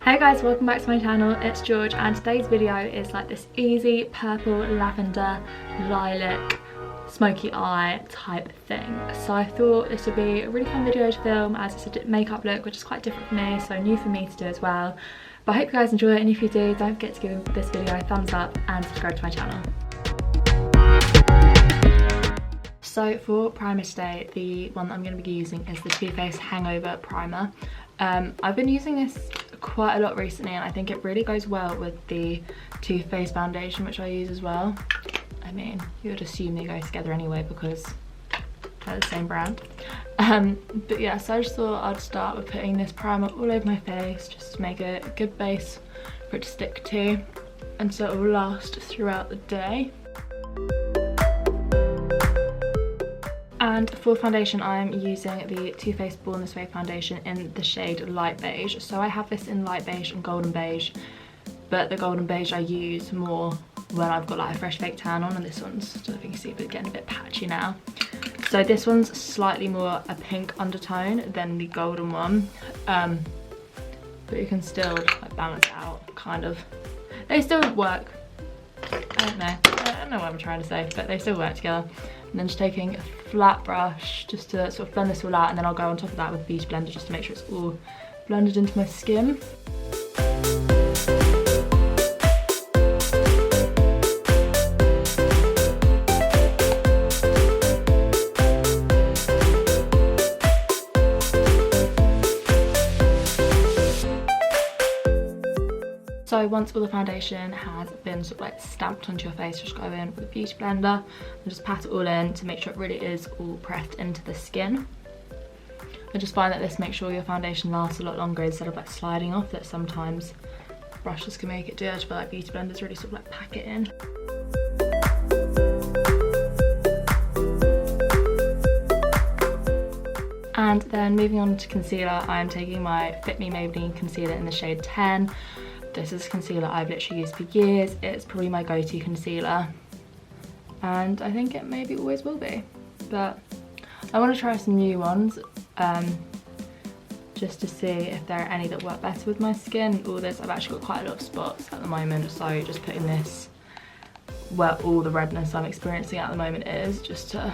Hey guys, welcome back to my channel. It's George and today's video is like this easy purple, lavender, lilac, smoky eye type thing. So I thought this would be a really fun video to film as it's a makeup look which is quite different for me, so new for me to do as well. But I hope you guys enjoy it, and if you do, don't forget to give this video a thumbs up and subscribe to my channel. So for primer today, the one that I'm going to be using is the Too Faced Hangover primer. I've been using this quite a lot recently and I think it really goes well with the Too Faced foundation which I use as well. I mean, you would assume they go together anyway because they're the same brand. But yeah, so I just thought I'd start with putting this primer all over my face just to make it a good base for it to stick to and so it will last throughout the day. And for foundation, I'm using the Too Faced Born This Way foundation in the shade Light Beige. So I have this in Light Beige and Golden Beige, but the Golden Beige I use more when I've got like a fresh fake tan on, and this one's, I don't know if you can see, but getting a bit patchy now. So this one's slightly more a pink undertone than the golden one, but you can still like balance it out, kind of. They still work. I don't know what I'm trying to say, but they still work together. And then just taking a flat brush just to sort of blend this all out, and then I'll go on top of that with Beauty Blender just to make sure it's all blended into my skin. So once all the foundation has been sort of like stamped onto your face, just go in with a Beauty Blender and just pat it all in to make sure it really is all pressed into the skin. I just find that this makes sure your foundation lasts a lot longer instead of like sliding off, that sometimes brushes can make it do. I just feel like Beauty Blenders really sort of like pack it in. And then moving on to concealer, I am taking my Fit Me Maybelline concealer in the shade 10. This is a concealer I've literally used for years. It's probably my go-to concealer and I think it maybe always will be, but I want to try some new ones just to see if there are any that work better with my skin. All this, I've actually got quite a lot of spots at the moment, so just putting this where all the redness I'm experiencing at the moment is, just to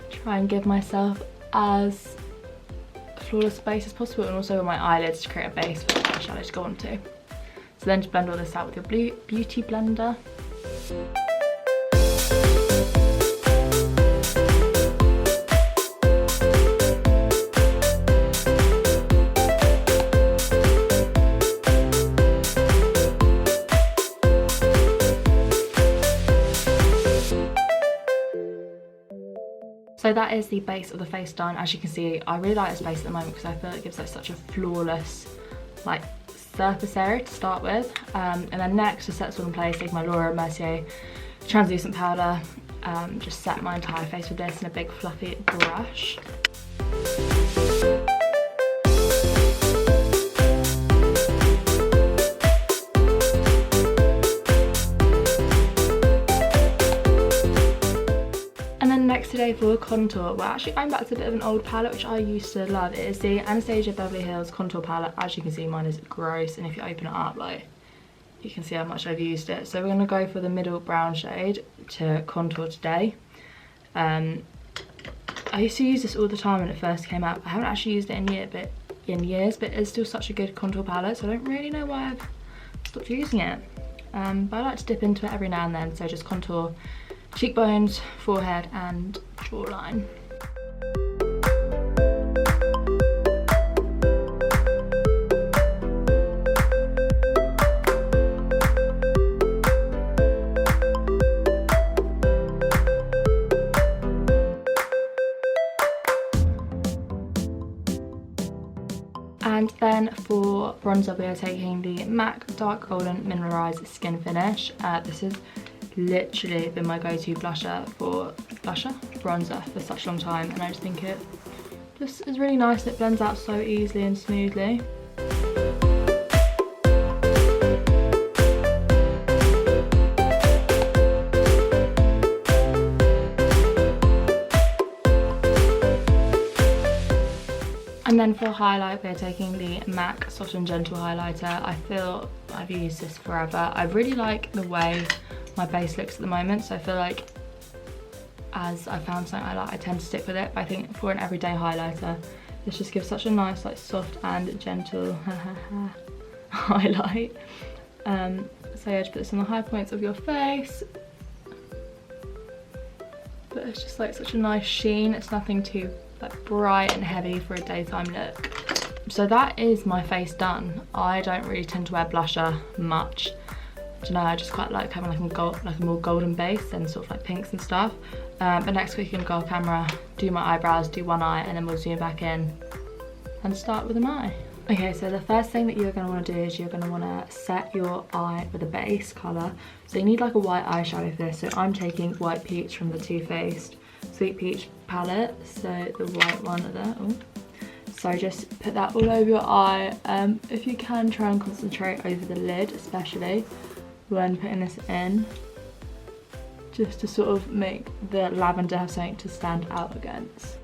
try and give myself as flawless base as possible, and also with my eyelids to create a base for the eyeshadow to go onto. So then just blend all this out with your Beauty Blender. So that is the base of the face done. As you can see, I really like this base at the moment because I feel it gives like such a flawless like surface area to start with. And then next, to set this all in place, take my MERCIER translucent powder, just set my entire face with this in a big fluffy brush. Next today for contour, we're actually going back to a bit of an old palette which I used to love. It is the Anastasia Beverly Hills contour palette. As you can see, mine is gross, and if you open it up, like, you can see how much I've used it. So we're going to go for the middle brown shade to contour today. I used to use this all the time when it first came out. I haven't actually used it in years, but it's still such a good contour palette, so I don't really know why I've stopped using it. But I like to dip into it every now and then, so just contour cheekbones, forehead and jawline. And then for bronzer, we are taking the MAC Dark Golden Mineralized Skin Finish. This is literally been my go-to bronzer for such a long time, and I just think it just is really nice. It blends out so easily and smoothly. And then for highlight, we're taking the MAC Soft and Gentle highlighter. I feel I've used this forever. I really like the way my base looks at the moment, so I feel like as I found something I like, I tend to stick with it. I think for an everyday highlighter, this just gives such a nice, like, soft and gentle highlight. So yeah, just put this on the high points of your face. But it's just like such a nice sheen. It's nothing too like bright and heavy for a daytime look. So that is my face done. I don't really tend to wear blusher much. I don't know, I just quite like having like a more golden base and sort of like pinks and stuff. But next week, you can go on camera, do my eyebrows, do one eye, and then we'll zoom back in and start with an eye. Okay, so the first thing that you're going to want to do is you're going to want to set your eye with a base colour. So you need like a white eyeshadow for this. So I'm taking White Peach from the Too Faced Sweet Peach palette. So the white one there. Ooh. So just put that all over your eye. If you can, try and concentrate over the lid, especially when putting this in, just to sort of make the lavender have something to stand out against.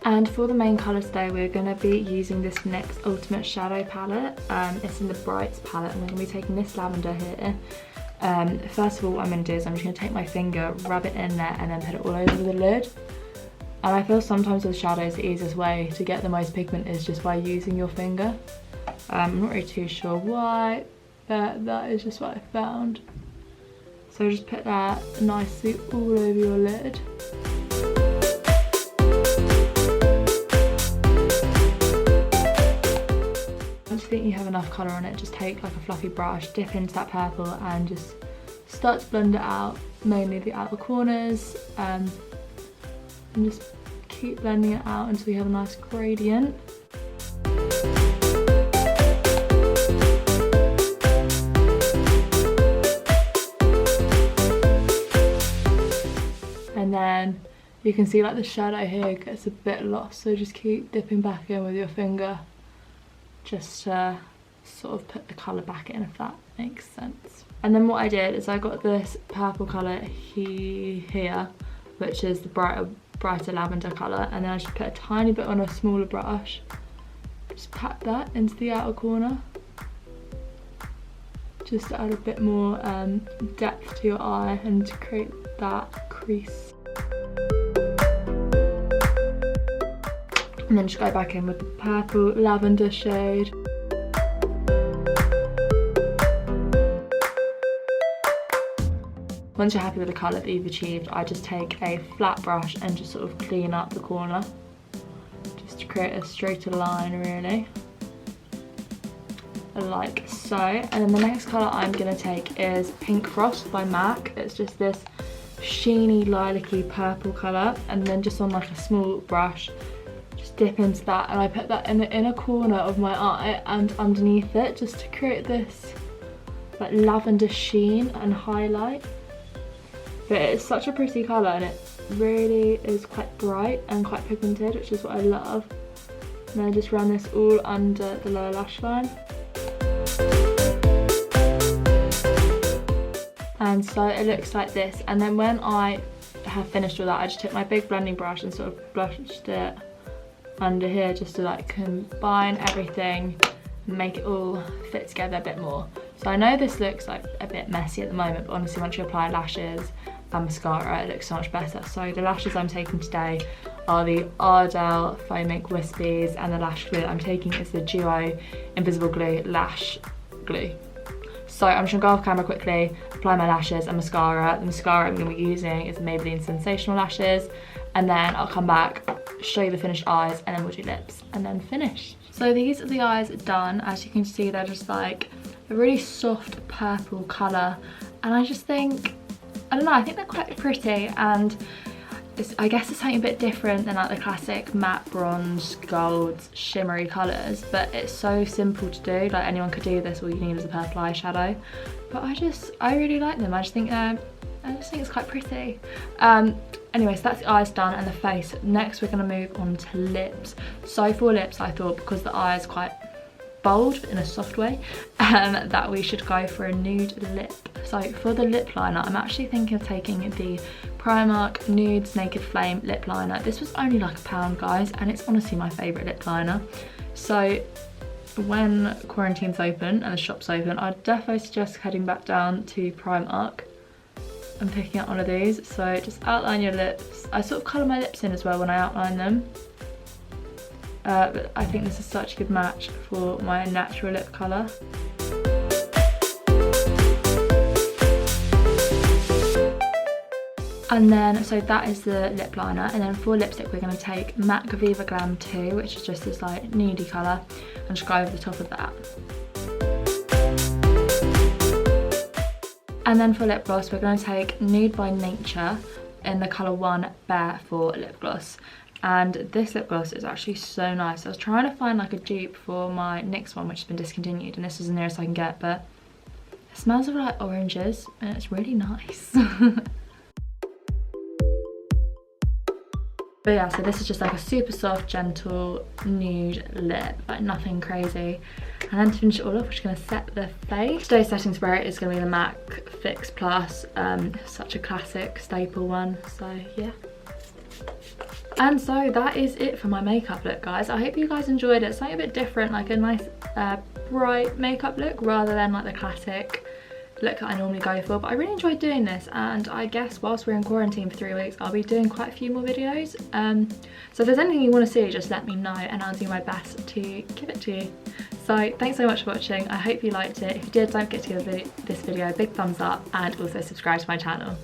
And for the main colour today, we're going to be using this NYX Ultimate Shadow palette. It's in the Brights palette, and we're going to be taking this lavender here. First of all, what I'm going to do is I'm just going to take my finger, rub it in there, and then put it all over the lid. And I feel sometimes with shadows, the easiest way to get the most pigment is just by using your finger. I'm not really too sure why, but that is just what I found. So just put that nicely all over your lid. Once you think you have enough colour on it, just take like a fluffy brush, dip into that purple and just start to blend it out, mainly the outer corners, and just keep blending it out until you have a nice gradient. And then you can see like the shadow here gets a bit lost, so just keep dipping back in with your finger just to sort of put the colour back in, if that makes sense. And then what I did is I got this purple colour here, which is the brighter lavender colour, and then I just put a tiny bit on a smaller brush, just pat that into the outer corner, just to add a bit more depth to your eye and to create that crease. And then just go back in with the purple lavender shade. Once you're happy with the colour that you've achieved, I just take a flat brush and just sort of clean up the corner, just to create a straighter line really, like so. And then the next colour I'm going to take is Pink Frost by MAC. It's just this sheeny lilac-y purple colour, and then just on like a small brush, just dip into that, and I put that in the inner corner of my eye and underneath it, just to create this like lavender sheen and highlight. But it's such a pretty colour, and it really is quite bright and quite pigmented, which is what I love. And I just run this all under the lower lash line. And so it looks like this. And then when I have finished with that, I just took my big blending brush and sort of brushed it under here, just to like combine everything and make it all fit together a bit more. So I know this looks like a bit messy at the moment, but honestly once you apply lashes and mascara, it looks so much better. So the lashes I'm taking today are the Ardell Faux Mink Wispies, and the lash glue I'm taking is the Duo Invisible Glue Lash Glue. So I'm just gonna go off camera quickly, apply my lashes and mascara. The mascara I'm gonna be using is the Maybelline Sensational Lashes, and then I'll come back, show you the finished eyes, and then we'll do lips, and then finish. So these are the eyes done. As you can see, they're just like a really soft purple colour, and I just think, I don't know, I think they're quite pretty, and I guess it's something a bit different than like the classic matte bronze, gold, shimmery colours, but it's so simple to do. Like anyone could do this, all you need is a purple eyeshadow. But I really like them. I just think it's quite pretty. Anyway, so that's the eyes done and the face. Next we're gonna move on to lips. So for lips, I thought because the eye is quite bold but in a soft way, that we should go for a nude lip. So for the lip liner, I'm actually thinking of taking the Primark Nudes Naked Flame lip liner. This was only like £1, guys, and it's honestly my favourite lip liner. So when quarantine's open and the shop's open, I'd definitely suggest heading back down to Primark and picking up one of these. So just outline your lips. I sort of colour my lips in as well when I outline them. But I think this is such a good match for my natural lip colour. And then, so that is the lip liner, and then for lipstick we're going to take MAC Viva Glam 2, which is just this like nudie colour, and just go over the top of that. And then for lip gloss we're going to take Nude by Nature in the colour 1 Bare for lip gloss. And this lip gloss is actually so nice. I was trying to find like a dupe for my NYX one, which has been discontinued, and this is the nearest I can get, but it smells of like oranges and it's really nice. But yeah, so this is just like a super soft, gentle, nude lip, like nothing crazy. And then to finish it all off, we're just going to set the face. Today's setting spray is going to be the MAC Fix Plus, such a classic staple one, so yeah. And so that is it for my makeup look, guys. I hope you guys enjoyed it. Something a bit different, like a nice bright makeup look rather than like the classic look that I normally go for. But I really enjoyed doing this, and I guess whilst we're in quarantine for 3 weeks I'll be doing quite a few more videos. So if there's anything you want to see, just let me know and I'll do my best to give it to you. So thanks so much for watching. I hope you liked it. If you did, don't forget to give this video a big thumbs up and also subscribe to my channel.